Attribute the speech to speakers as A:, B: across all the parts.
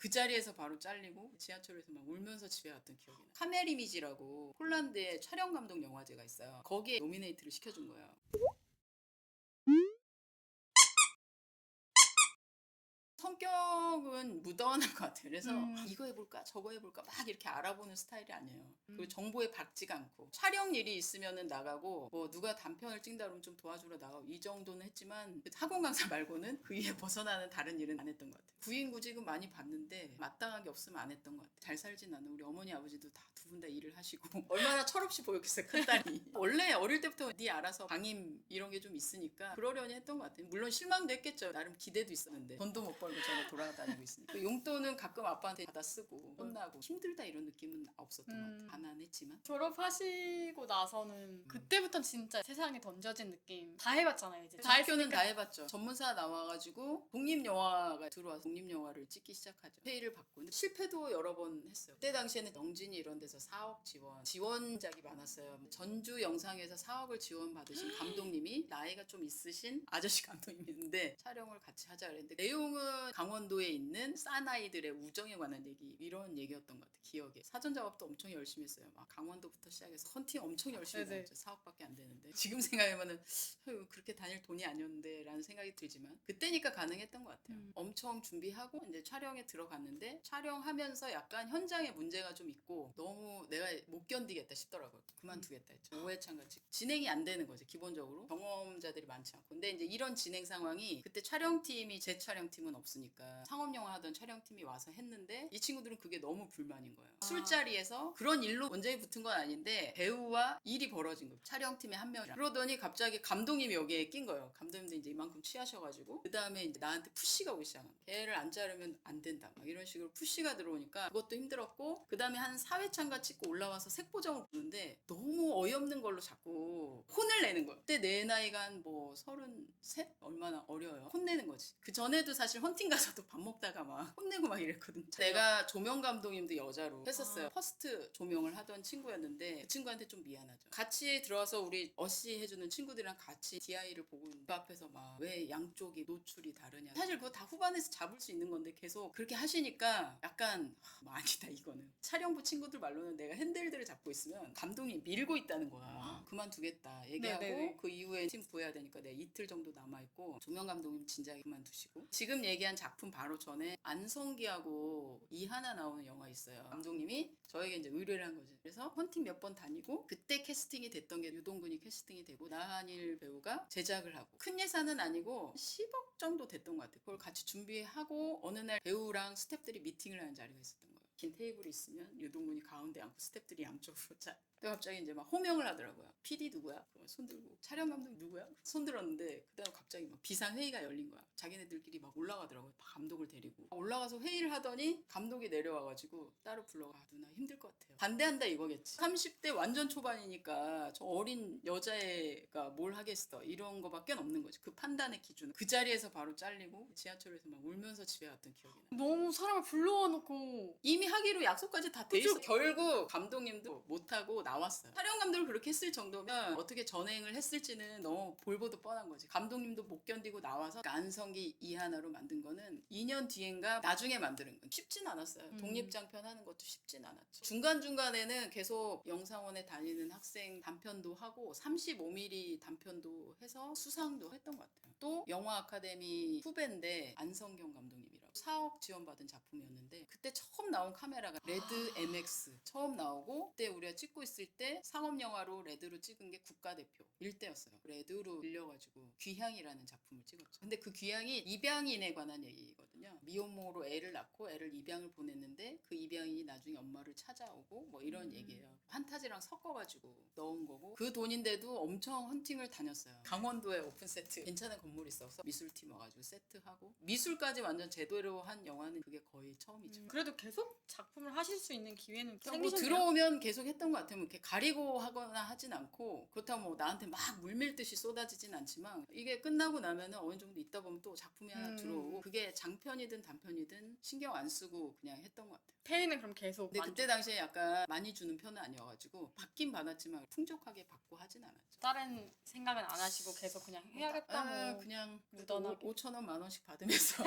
A: 그 자리에서 바로 잘리고 지하철에서 막 울면서 집에 갔던 기억이 나요. 카메리미지라고 폴란드의 촬영 감독 영화제가 있어요. 거기에 노미네이트를 시켜준 거예요. 성격은 무던한 것 같아요. 그래서 이거 해볼까 저거 해볼까 막 이렇게 알아보는 스타일이 아니에요. 그리고 정보에 박지가 않고 촬영 일이 있으면은 나가고 뭐 누가 단편을 찍는다 그러면 좀 도와주러 나가고 이 정도는 했지만 학원 강사 말고는 그 이에 벗어나는 다른 일은 안 했던 것 같아요. 구인구직은 많이 봤는데 마땅하게 없으면 안 했던 것 같아요. 잘 살진 않은 우리 어머니 아버지도 다 두 분 다 일을 하시고 얼마나 철없이 보였겠어요 큰딸이. 원래 어릴 때부터 네 알아서 방임 이런 게 좀 있으니까 그러려니 했던 것 같아요. 물론 실망도 했겠죠. 나름 기대도 있었는데 돈도 못 벌고 저는 돌아다니고 있으니까 그 용돈은 가끔 아빠한테 받아 쓰고 혼나고 힘들다 이런 느낌은 없었던 것 같아요. 가난했지만.
B: 졸업하시고 나서는 그때부터 진짜 세상에 던져진 느낌 다 해봤잖아요. 이제 다
A: 학교는
B: 했으니까.
A: 다 해봤죠. 전문사 나와가지고 독립영화가 들어와서 독립영화를 찍기 시작하죠. 페이를 받고 근데 실패도 여러 번 했어요. 그때 당시에는 영진이 이런 데서 4억 지원작이 많았어요. 전주 영상에서 4억을 지원받으신 감독님이 나이가 좀 있으신 아저씨 감독님이었는데 촬영을 같이 하자 그랬는데 내용은 강원도에 있는 사나이들의 우정에 관한 얘기 이런 얘기였던 것 같아요. 기억에. 사전 작업도 엄청 열심히 했어요. 막 강원도부터 시작해서 헌팅 엄청 열심히
B: 네네.
A: 다녔죠. 4억밖에 안 되는데 지금 생각해보면 그렇게 다닐 돈이 아니었는데 라는 생각이 들지만 그때니까 가능했던 것 같아요. 엄청 준비하고 이제 촬영에 들어갔는데 촬영하면서 약간 현장에 문제가 좀 있고 너무 내가 못 견디겠다 싶더라고요. 그만두겠다 했죠. 5회차인가 진행이 안 되는 거죠. 기본적으로 경험자들이 많지 않고 근데 이제 이런 진행 상황이 그때 촬영팀이 제 촬영팀은 없으니까 상업영화 하던 촬영팀이 와서 했는데 이 친구들은 그게 너무 불만인 거예요. 술자리에서 그런 일로 원장이 붙은 건 아닌데 배우와 일이 벌어진 거예요. 촬영팀에 한 명이랑 그러더니 갑자기 감독님이 여기에 낀 거예요. 감독님도 이제 이만큼 취하셔가지고 그 다음에 이제 나한테 푸시가 오기 시작한 거예요. 걔를 안 자르면 안 된다 막 이런 식으로 푸시가 들어오니까 그것도 힘들었고 그 다음에 한 4회차인가 찍고 올라와서 색보정을 보는데 너무 어이없는 걸로 자꾸 혼을 내는 거예요. 그때 내 나이가 한 뭐 33? 얼마나 어려요. 혼내는 거지. 그 전에도 사실 헌팅 가서도 밥 먹다가 막 혼내고 막 이랬거든. 내가 조명 감독님도 여자로 했었어요. 퍼스트 조명을 하던 친구였는데 그 친구한테 좀 미안하죠. 같이 들어와서 우리 어시 해주는 친구들이랑 같이 DI를 보고 그 앞에서 막 왜 양쪽이 노출이 다르냐. 사실 그거 다 후반에서 잡을 수 있는 건데 계속 그렇게 하시니까 약간 뭐 아니다 이거는. 촬영부 친구들 말로는 내가 핸들들을 잡고 있으면 감독님이 밀고 있다는 거야. 그만두겠다 얘기하고
B: 네네네.
A: 그 이후에 팀 구해야 되니까 내가 이틀 정도 남아있고 조명 감독님 진작에 그만두시고 지금 얘기한 작품 바로 전에 안성기하고 이하나 나오는 영화 있어요. 감독님이 저에게 이제 의뢰를 한 거지. 그래서 헌팅 몇 번 다니고 그때 캐스팅이 됐던 게 유동근이 캐스팅이 되고 나한일 배우가 제작을 하고 큰 예산은 아니고 10억 정도 됐던 것 같아요. 그걸 같이 준비하고 어느 날 배우랑 스태프들이 미팅을 하는 자리가 있었던 거예요. 긴 테이블이 있으면 유동근이 가운데 앉고 스태프들이 양쪽으로 자. 또 갑자기 이제 막 호명을 하더라고요. PD 누구야? 손 들고 촬영 감독 누구야? 손 들었는데 그다음 갑자기 막 비상 회의가 열린 거야. 자기네들끼리 막 올라가더라고요. 감독을 데리고 올라가서 회의를 하더니 감독이 내려와가지고 따로 불러가 누나 힘들 것 같아요. 반대한다 이거겠지. 30대 완전 초반이니까 저 어린 여자애가 뭘 하겠어 이런 거밖에 없는 거지. 그 판단의 기준. 그 자리에서 바로 잘리고 지하철에서 막 울면서 집에 갔던 기억이 나.
B: 너무 사람을 불러놓고
A: 이미 하기로 약속까지 다 돼 있어. 결국 감독님도 못하고 나왔어요. 촬영 감독을 그렇게 했을 정도면 어떻게 전행을 했을지는 너무 볼보도 뻔한 거지. 감독님도 못 견디고 나와서 안성기 이하나로 만든 거는 2년 뒤엔가 나중에 만드는 건 쉽진 않았어요. 독립장편 하는 것도 쉽진 않았죠. 중간중간에는 계속 영상원에 다니는 학생 단편도 하고 35mm 단편도 해서 수상도 했던 것 같아요. 또 영화 아카데미 후배인데 안성경 감독님이라고 4억 지원받은 작품이었는데 그때 처음 나온 카메라가 레드 MX 처음 나오고 그때 우리가 찍고 있을 때 상업영화로 레드로 찍은 게 국가대표 일대였어요. 레드로 빌려가지고 귀향이라는 작품을 찍었죠. 근데 그 귀향이 입양인에 관한 얘기거든요. 미혼모로 애를 낳고 애를 입양을 보냈는데 그 입양인이 나중에 엄마를 찾아오고 뭐 이런 얘기예요. 판타지랑 섞어가지고 넣은 거고 그 돈인데도 엄청 헌팅을 다녔어요. 강원도에 오픈 세트 괜찮은 건물이 있어서 미술팀 와가지고 세트하고 미술까지 완전 제대로 한 영화는 그게 거의 처음이죠.
B: 그래도 계속 작품을 하실 수 있는 기회는
A: 뭐
B: 생기셨네요.
A: 들어오면 계속 했던 것 같아요. 뭐 이렇게 가리고 하거나 하진 않고 그렇다고 뭐 나한테 막 물밀듯이 쏟아지진 않지만 이게 끝나고 나면은 어느 정도 있다 보면 또 작품이 하나 들어오고 그게 장편이든 단편이든 신경 안 쓰고 그냥 했던 것 같아요.
B: 페이는 그럼 계속
A: 근데 그때 당시에 약간 많이 주는 편은 아니어가지고 받긴 받았지만 풍족하게 받고 하진 않았죠.
B: 다른 생각은 안 하시고 계속 그냥 해야겠다 뭐
A: 그냥
B: 무던하게.
A: 5천 원, 만 원씩 받으면서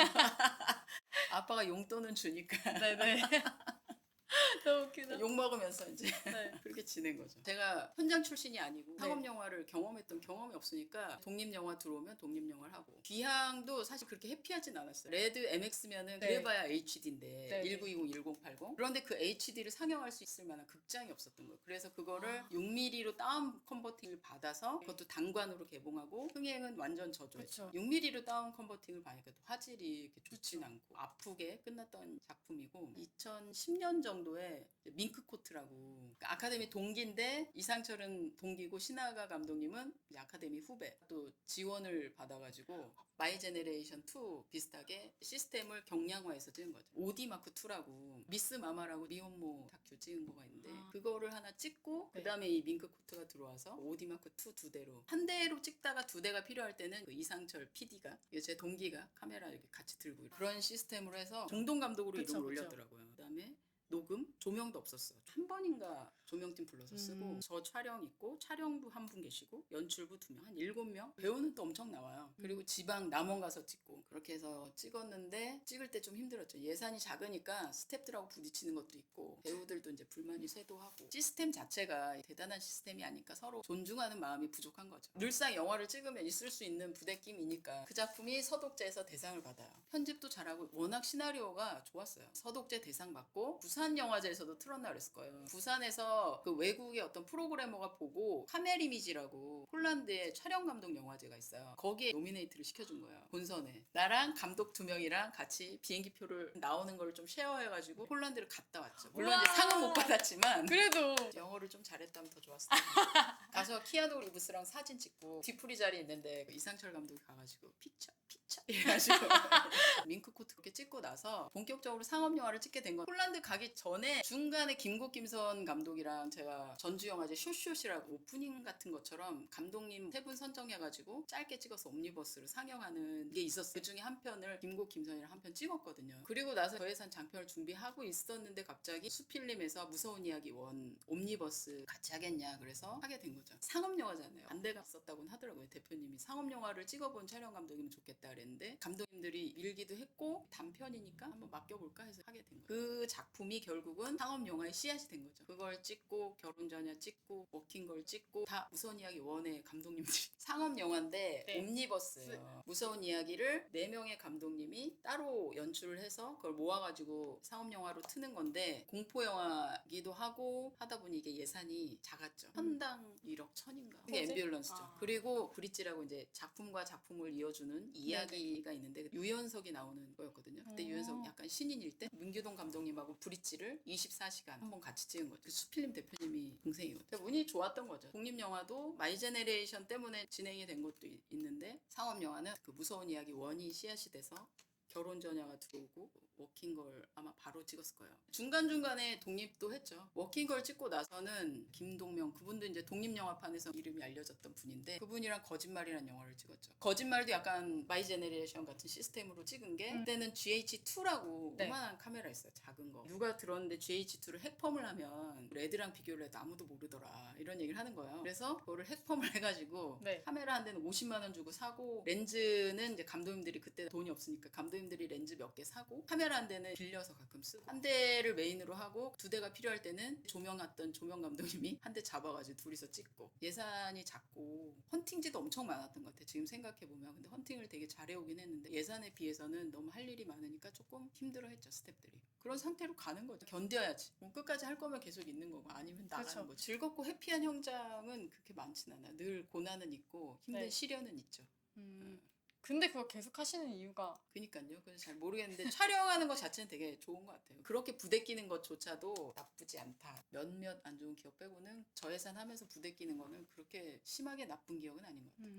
A: 아빠가 용돈은 주니까
B: 네네. 너무 웃기다.
A: 욕 먹으면서 이제
B: 네.
A: 그렇게 지낸 거죠. 제가 현장 출신이 아니고
B: 네.
A: 상업 영화를 경험했던 경험이 없으니까 독립 영화 들어오면 독립 영화를 하고 귀향도 사실 그렇게 해피하진 않았어요. 레드 MX면은
B: 네.
A: 그래봐야 HD인데
B: 네.
A: 1920, 1080 그런데 그 HD를 상영할 수 있을 만한 극장이 없었던 거예요. 그래서 그거를 6mm로 다운 컨버팅을 받아서 그것도 단관으로 개봉하고 흥행은 완전 저조했어요.
B: 그쵸.
A: 6mm로 다운 컨버팅을 봐니까 또 화질이 이렇게 좋진 않고 아프게 끝났던 작품이고 2010년 정도에 밍크 코트라고 그러니까 아카데미 동기인데 이상철은 동기고 신하가 감독님은 이제 아카데미 후배 또 지원을 받아가지고 마이 제네레이션 2 비슷하게 시스템을 경량화해서 찍은 거죠. 오디 마크 2라고 미스 마마라고 리혼모 다큐 찍은 거가 있는데 그거를 하나 찍고
B: 네.
A: 그다음에 이 밍크 코트가 들어와서 오디 마크 2 두 대로 한 대로 찍다가 두 대가 필요할 때는 그 이상철 PD가 제 동기가 카메라 이렇게 같이 들고 그런 시스템으로 해서 종동 감독으로
B: 그쵸,
A: 이름을
B: 그쵸.
A: 올렸더라고요. 그다음에 녹음, 조명도 없었어. 한 번인가 조명팀 불러서 쓰고 저 촬영 있고 촬영부 한 분 계시고 연출부 2명, 한 7명 배우는 또 엄청 나와요. 그리고 지방 남원 가서 찍고 그렇게 해서 찍었는데 찍을 때 좀 힘들었죠. 예산이 작으니까 스태프들하고 부딪히는 것도 있고 배우들도 이제 불만이 쇄도하고 시스템 자체가 대단한 시스템이 아니까 서로 존중하는 마음이 부족한 거죠. 늘상 영화를 찍으면 있을 수 있는 부대낌이니까 그 작품이 서독제에서 대상을 받아요. 편집도 잘하고 워낙 시나리오가 좋았어요. 서독제 대상 받고 부산 영화제에서도 틀었나 그랬을 거예요. 부산에서 그 외국의 어떤 프로그래머가 보고 카메리미지라고 폴란드의 촬영 감독 영화제가 있어요. 거기에 노미네이트를 시켜준 거예요. 본선에. 나랑 감독 2명이랑 같이 비행기 표를 나오는 걸 좀 쉐어해가지고 폴란드를 갔다 왔죠. 물론 이제
B: 우와.
A: 상은 못 받았지만
B: 그래도
A: 영어를 좀 잘했다면 더 좋았을 텐데. 가서 키아누 리브스랑 사진 찍고 뒤풀이 자리 있는데 그 이상철 감독이 가가지고 피처 이래가지고 밍크 코트 그렇게 찍고 나서 본격적으로 상업 영화를 찍게 된 건 폴란드 가기 전에 중간에 김국 김선 감독이랑 제가 전주영화제 쇼쇼시라고 오프닝 같은 것처럼 감독님 3분 선정해가지고 짧게 찍어서 옴니버스로 상영하는 게 있었어요. 그 중에 한 편을 김국 김선이랑 한 편 찍었거든요. 그리고 나서 저예산 장편을 준비하고 있었는데 갑자기 수필림에서 무서운 이야기 1 옴니버스 같이 하겠냐 그래서 하게 된 거죠. 상업 영화잖아요. 반대가 있었다고는 하더라고요. 대표님이 상업 영화를 찍어본 촬영 감독이면 좋겠다 그랬는데 감독님들이 밀기도 했고 단편이니까 한번 맡겨볼까 해서 하게 된 거예요. 그 작품이 결국은 상업 영화의 씨앗이 된 거죠. 그걸 찍고 결혼전야 찍고 워킹걸 찍고 다 무서운 이야기 1의 감독님들이 상업 영화인데
B: 네.
A: 옴니버스예요. 무서운 이야기를 4명의 감독님이 따로 연출을 해서 그걸 모아가지고 상업 영화로 트는 건데 공포 영화기도 하고 하다 보니 이게 예산이 작았죠. 편당 1억 1천인가. 그게
B: 뭐지?
A: 앰뷸런스죠.
B: 아.
A: 그리고 브릿지라고 이제 작품과 작품을 이어주는 이야기가 있는데 유연석이 나오는 거였거든요. 그때 유연석 약간 신인일 때 문규동 감독님하고 브릿지를 24시간 한번 같이 찍은 거죠. 그 수필림 대표님이 동생이거든요. 그러니까 운이 좋았던 거죠. 독립영화도 마이 제네레이션 때문에 진행이 된 것도 있는데 상업영화는 그 무서운 이야기 1이 씨앗이 돼서 결혼전야가 들어오고 워킹걸 아마 바로 찍었을 거예요. 중간중간에 독립도 했죠. 워킹걸 찍고 나서는 김동명 그분도 이제 독립영화판에서 이름이 알려졌던 분인데 그분이랑 거짓말이라는 영화를 찍었죠. 거짓말도 약간 마이 제네레이션 같은 시스템으로 찍은 게 그때는 GH2라고
B: 네.
A: 요만한 카메라 있어요. 작은 거. 누가 들었는데 GH2를 핵펌을 하면 레드랑 비교를 해도 아무도 모르더라. 이런 얘기를 하는 거예요. 그래서 그거를 핵펌을 해가지고
B: 네.
A: 카메라 한 대는 50만 원 주고 사고 렌즈는 이제 감독님들이 그때 돈이 없으니까 감독님들이 렌즈 몇 개 사고 카메라 한 대는 빌려서 가끔 쓰고 한 대를 메인으로 하고 2대가 필요할 때는 조명했던 조명 감독님이 한 대 잡아가지고 둘이서 찍고 예산이 작고 헌팅지도 엄청 많았던 것 같아요. 지금 생각해보면 근데 헌팅을 되게 잘해오긴 했는데 예산에 비해서는 너무 할 일이 많으니까 조금 힘들어했죠 스태프들이. 그런 상태로 가는 거죠. 견뎌야지. 뭐 끝까지 할 거면 계속 있는 거고 아니면 나가는
B: 그쵸.
A: 거죠. 즐겁고 해피한 현장은 그렇게 많진 않아요. 늘 고난은 있고 힘든
B: 네.
A: 시련은 있죠.
B: 근데 그거 계속 하시는 이유가
A: 그니까요. 그래서 잘 모르겠는데 촬영하는 것 자체는 되게 좋은 것 같아요. 그렇게 부대끼는 것조차도 나쁘지 않다. 몇몇 안 좋은 기억 빼고는 저예산 하면서 부대끼는 거는 그렇게 심하게 나쁜 기억은 아닌 것 같아요.